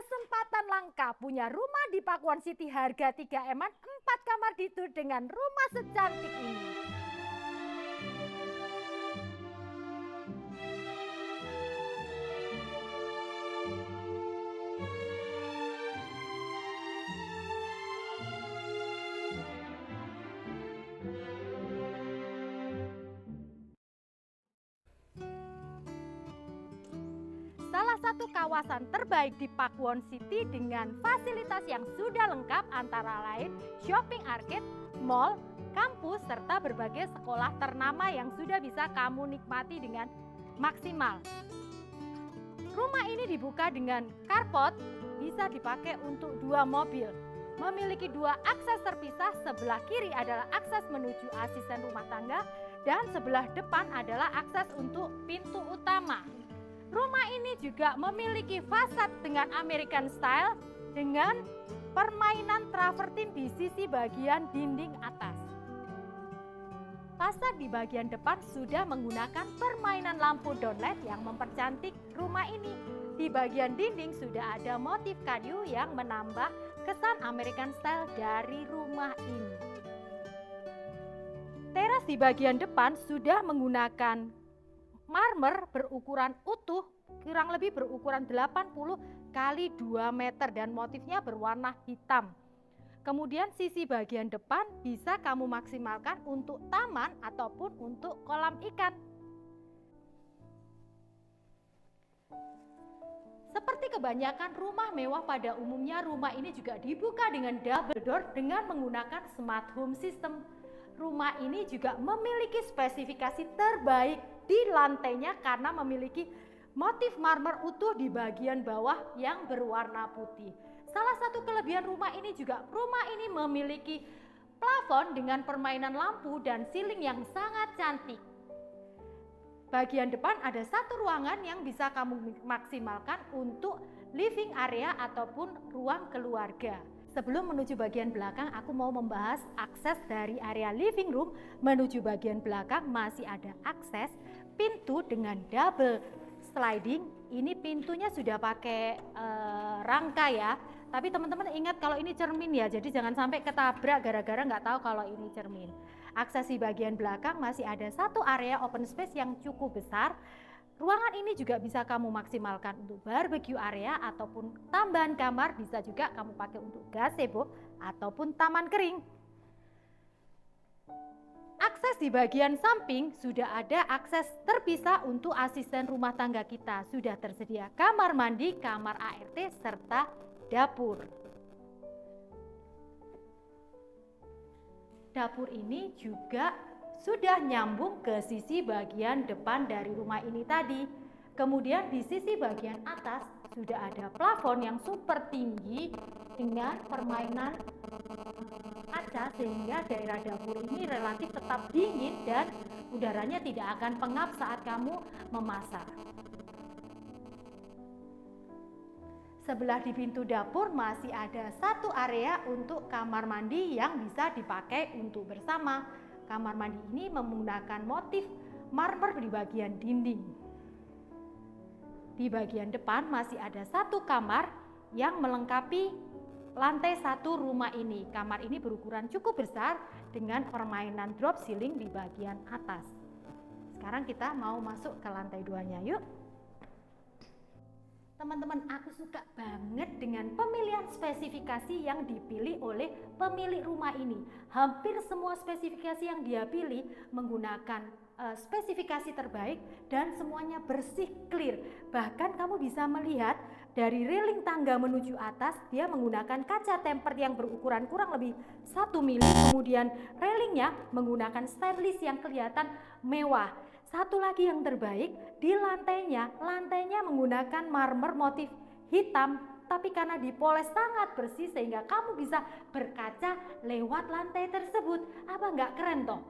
Kesempatan langka punya rumah di Pakuan City harga 3 M-an 4 kamar itu dengan rumah secantik ini. Salah satu kawasan terbaik di Pakuwon City dengan fasilitas yang sudah lengkap antara lain shopping arcade, mall, kampus, serta berbagai sekolah ternama yang sudah bisa kamu nikmati dengan maksimal. Rumah ini dibuka dengan carport, bisa dipakai untuk 2 mobil. Memiliki 2 akses terpisah, sebelah kiri adalah akses menuju asisten rumah tangga dan sebelah depan adalah akses untuk pintu utama. Rumah ini juga memiliki fasad dengan American style dengan permainan travertin di sisi bagian dinding atas. Fasad di bagian depan sudah menggunakan permainan lampu downlight yang mempercantik rumah ini. Di bagian dinding sudah ada motif kayu yang menambah kesan American style dari rumah ini. Teras di bagian depan sudah menggunakan marmer berukuran utuh, kurang lebih berukuran 80 kali 2 meter dan motifnya berwarna hitam. Kemudian sisi bagian depan bisa kamu maksimalkan untuk taman ataupun untuk kolam ikan. Seperti kebanyakan rumah mewah pada umumnya, rumah ini juga dibuka dengan double door dengan menggunakan smart home system. Rumah ini juga memiliki spesifikasi terbaik di lantainya karena memiliki motif marmer utuh di bagian bawah yang berwarna putih. Salah satu kelebihan rumah ini juga, rumah ini memiliki plafon dengan permainan lampu dan siling yang sangat cantik. Bagian depan ada satu ruangan yang bisa kamu maksimalkan untuk living area ataupun ruang keluarga. Sebelum menuju bagian belakang, aku mau membahas akses dari area living room menuju bagian belakang. Masih ada akses pintu dengan double sliding. Ini pintunya sudah pakai rangka ya. Tapi teman-teman ingat kalau ini cermin ya, jadi jangan sampai ketabrak gara-gara nggak tahu kalau ini cermin. Akses di bagian belakang masih ada satu area open space yang cukup besar. Ruangan ini juga bisa kamu maksimalkan untuk barbecue area ataupun tambahan kamar, bisa juga kamu pakai untuk gazebo ataupun taman kering. Akses di bagian samping sudah ada akses terpisah untuk asisten rumah tangga kita. Sudah tersedia kamar mandi, kamar ART, serta dapur. Dapur ini juga sudah nyambung ke sisi bagian depan dari rumah ini tadi. Kemudian di sisi bagian atas sudah ada plafon yang super tinggi dengan permainan kaca sehingga daerah dapur ini relatif tetap dingin dan udaranya tidak akan pengap saat kamu memasak. Sebelah di pintu dapur masih ada satu area untuk kamar mandi yang bisa dipakai untuk bersama. Kamar mandi ini menggunakan motif marmer di bagian dinding. Di bagian depan masih ada satu kamar yang melengkapi lantai 1 rumah ini. Kamar ini berukuran cukup besar dengan permainan drop ceiling di bagian atas. Sekarang kita mau masuk ke lantai 2-nya, yuk. Teman-teman, aku suka banget dengan pemilihan spesifikasi yang dipilih oleh pemilik rumah ini. Hampir semua spesifikasi yang dia pilih menggunakan spesifikasi terbaik dan semuanya bersih, clear. Bahkan kamu bisa melihat dari railing tangga menuju atas, dia menggunakan kaca tempered yang berukuran kurang lebih 1 mili. Kemudian railingnya menggunakan stainless yang kelihatan mewah. Satu lagi yang terbaik, di lantainya menggunakan marmer motif hitam, tapi karena dipoles sangat bersih sehingga kamu bisa berkaca lewat lantai tersebut. Apa nggak keren toh?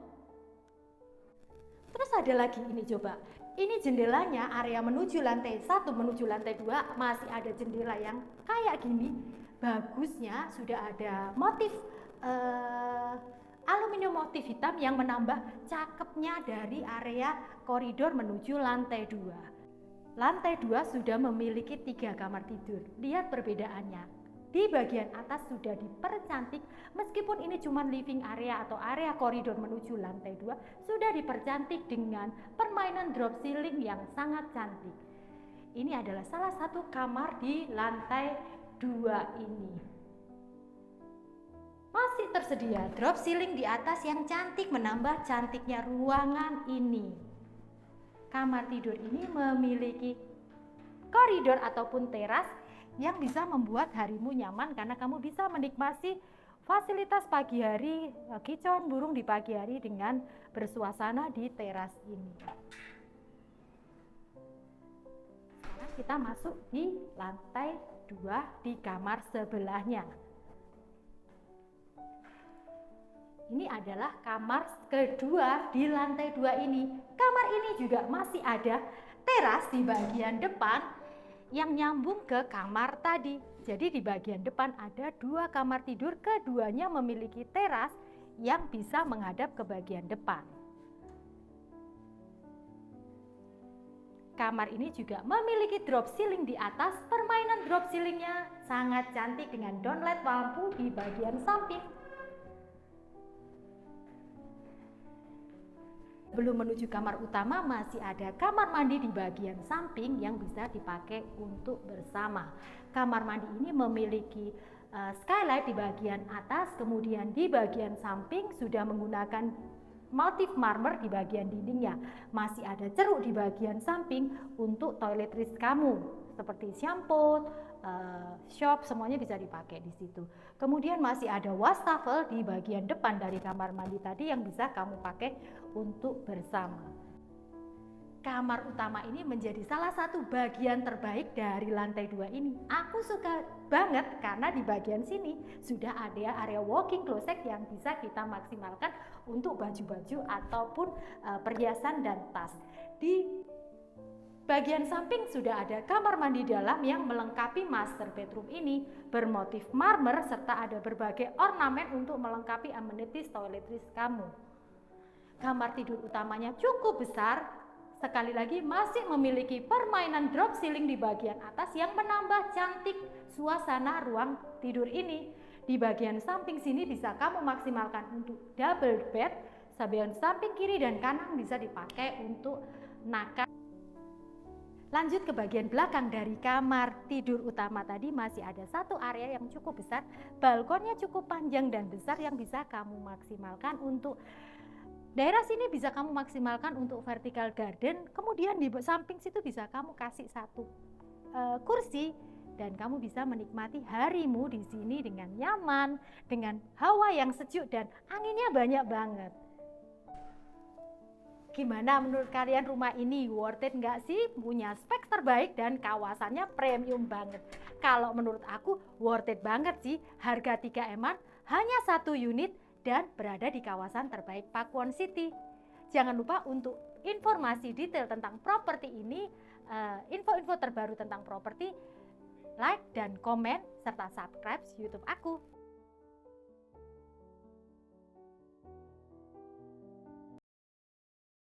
Terus ada lagi ini, coba. Ini jendelanya, area menuju lantai 1 menuju lantai 2 masih ada jendela yang kayak gini. Bagusnya sudah ada motif aluminium motif hitam yang menambah cakepnya dari area koridor menuju lantai 2. lantai 2 sudah memiliki 3 kamar tidur. Lihat perbedaannya. Di bagian atas sudah dipercantik, meskipun ini cuma living area atau area koridor menuju lantai 2, sudah dipercantik dengan permainan drop ceiling yang sangat cantik. Ini adalah salah satu kamar di lantai 2 ini. Masih tersedia drop ceiling di atas yang cantik, menambah cantiknya ruangan ini. Kamar tidur ini memiliki koridor ataupun teras yang bisa membuat harimu nyaman karena kamu bisa menikmati fasilitas pagi hari, kicauan burung di pagi hari dengan bersuasana di teras ini. Sekarang kita masuk di lantai 2 di kamar sebelahnya. Ini adalah kamar kedua di lantai 2 ini. Kamar ini juga masih ada teras di bagian depan yang nyambung ke kamar tadi. Jadi di bagian depan ada 2 kamar tidur, keduanya memiliki teras yang bisa menghadap ke bagian depan. Kamar ini juga memiliki drop ceiling di atas. Permainan drop ceilingnya sangat cantik dengan downlight lampu di bagian samping. Belum menuju kamar utama, masih ada kamar mandi di bagian samping yang bisa dipakai untuk bersama. Kamar mandi ini memiliki skylight di bagian atas, kemudian di bagian samping sudah menggunakan motif marmer di bagian dindingnya. Masih ada ceruk di bagian samping untuk toiletries kamu, seperti shampoo, shop, semuanya bisa dipakai di situ. Kemudian masih ada wastafel di bagian depan dari kamar mandi tadi yang bisa kamu pakai untuk bersama. Kamar utama ini menjadi salah satu bagian terbaik dari lantai 2 ini. Aku suka banget karena di bagian sini sudah ada area walk-in closet yang bisa kita maksimalkan untuk baju-baju ataupun perhiasan dan tas. Di bagian samping sudah ada kamar mandi dalam yang melengkapi master bedroom ini bermotif marmer serta ada berbagai ornamen untuk melengkapi amenities toiletries kamu. Kamar tidur utamanya cukup besar, sekali lagi masih memiliki permainan drop ceiling di bagian atas yang menambah cantik suasana ruang tidur ini. Di bagian samping sini bisa kamu maksimalkan untuk double bed, bagian samping kiri dan kanan bisa dipakai untuk nakar. Lanjut ke bagian belakang dari kamar tidur utama tadi, masih ada satu area yang cukup besar, balkonnya cukup panjang dan besar yang bisa kamu maksimalkan untuk daerah sini, bisa kamu maksimalkan untuk vertical garden. Kemudian di samping situ bisa kamu kasih satu kursi dan kamu bisa menikmati harimu di sini dengan nyaman, dengan hawa yang sejuk dan anginnya banyak banget. Gimana menurut kalian rumah ini? Worth it nggak sih? Punya spek terbaik dan kawasannya premium banget. Kalau menurut aku worth it banget sih. Harga 3M-an hanya 1 unit dan berada di kawasan terbaik Pakuwon City. Jangan lupa untuk informasi detail tentang properti ini, info-info terbaru tentang properti, like dan komen serta subscribe YouTube aku.